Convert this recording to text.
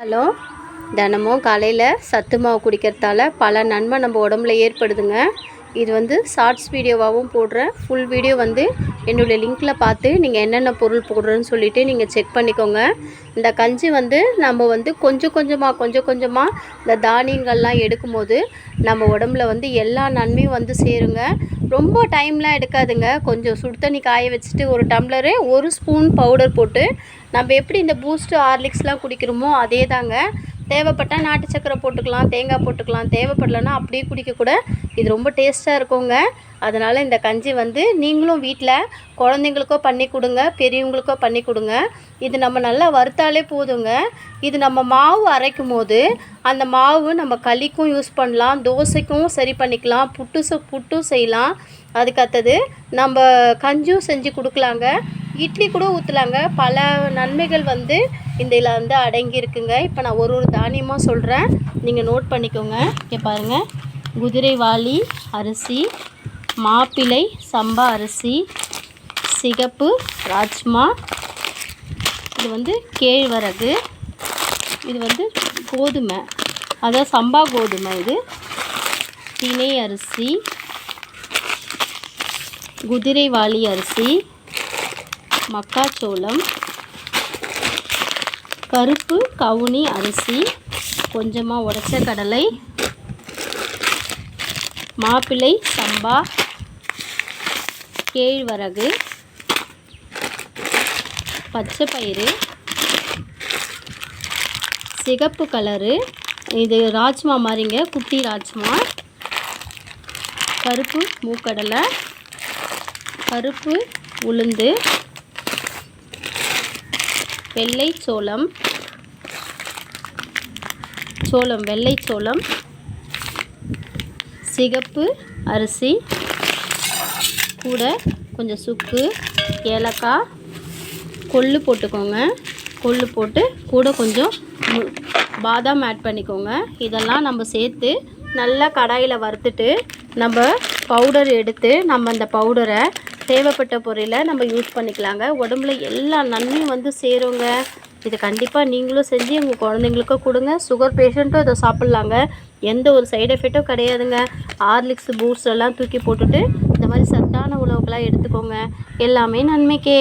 Hello, தினமும் காலையில் சத்து மாவு குடிக்கிறதால பல நன்மை நம்ம உடம்புல ஏற்படுதுங்க. இது வந்து ஷார்ட்ஸ் வீடியோவாகவும் போடுறேன். ஃபுல் வீடியோ வந்து என்னுடைய லிங்க்கில் பார்த்து நீங்கள் என்னென்ன பொருள் போடுறேன்னு சொல்லிவிட்டு நீங்கள் செக் பண்ணிக்கோங்க. இந்த கஞ்சி வந்து நம்ம வந்து கொஞ்சம் கொஞ்சமாக இந்த தானியங்கள்லாம் எடுக்கும்போது நம்ம உடம்புல வந்து எல்லா நன்மையும் வந்து சேருங்க. ரொம்ப டைம்லாம் எடுக்காதுங்க. கொஞ்சம் சுடு தண்ணி காய வச்சுட்டு ஒரு டம்ளரு 1 ஸ்பூன் பவுடர் போட்டு நம்ம எப்படி இந்த பூஸ்ட்டு ஹார்லிக்ஸ்லாம் குடிக்கிறோமோ அதே தாங்க. தேவைப்பட்டால் நாட்டு சக்கரை போட்டுக்கலாம், தேங்காய் போட்டுக்கலாம். தேவைப்படலைன்னா அப்படியே குடிக்கக்கூட இது ரொம்ப டேஸ்ட்டாக இருக்குங்க. அதனால் இந்த கஞ்சி வந்து நீங்களும் வீட்டில் குழந்தைங்களுக்கோ பண்ணி கொடுங்க, பெரியவங்களுக்கோ பண்ணி கொடுங்க. இது நம்ம நல்லா வறுத்தாலே போதுங்க. இது நம்ம மாவு அரைக்கும் போது அந்த மாவு நம்ம களிக்கும் யூஸ் பண்ணலாம், தோசைக்கும் சரி பண்ணிக்கலாம், புட்டும் செய்யலாம். அதுக்கடுத்தது நம்ம கஞ்சியும் செஞ்சு கொடுக்கலாங்க, இட்லி கூட ஊற்றலாங்க. பல நன்மைகள் வந்து இதில் வந்து அடங்கியிருக்குங்க. இப்போ நான் ஒரு தானியமாக சொல்கிறேன், நீங்கள் நோட் பண்ணிக்கோங்க. இங்கே பாருங்கள், குதிரைவாலி அரிசி, மாப்பிள்ளை சம்பா அரிசி, சிகப்பு ராஜ்மா, இது வந்து கேழ்வரகு, இது வந்து கோதுமை, அதாவது சம்பா கோதுமை, இது திணை அரிசி, குதிரைவாலி அரிசி, மக்காச்சோளம், கருப்பு கவுனி அரிசி, கொஞ்சமாக உடைச்ச கடலை, மாப்பிள்ளை சம்பா, கேழ்வரகு, பச்சை பயிறு, சிகப்பு கலரு, இது ராஜ்மா மாதிரிங்க, குட்டி ராஜ்மா, கருப்பு மூக்கடலை, கருப்பு உளுந்து, வெள்ளை சோளம், வெள்ளை சோளம், சிகப்பு அரிசி, கூட கொஞ்சம் சுக்கு, ஏலக்காய், கொள்ளு போட்டுக்கோங்க. கொள்ளு போட்டு கூட கொஞ்சம் பாதாம் ஆட் பண்ணிக்கோங்க. இதெல்லாம் நம்ம சேர்த்து நல்லா கடாயில் வறுத்துட்டு நம்ம பவுடர் எடுத்து நம்ம அந்த பவுடரை தேவைப்பட்ட பொருளை நம்ம யூஸ் பண்ணிக்கலாங்க. உடம்புல எல்லா நன்மையும் வந்து சேருங்க. இது கண்டிப்பாக நீங்களும் செஞ்சு உங்கள் குழந்தைங்களுக்கும் கொடுங்க. சுகர் பேஷண்ட்டும் இதை சாப்பிட்லாங்க. எந்த ஒரு சைடு எஃபெக்ட்டும் கிடையாதுங்க. ஹார்லிக்ஸ் பூஸ்ட் எல்லாம் தூக்கி போட்டுட்டு இந்த மாதிரி சத்தான உணவுகளாக எடுத்துக்கோங்க. எல்லாமே நன்மைக்கே.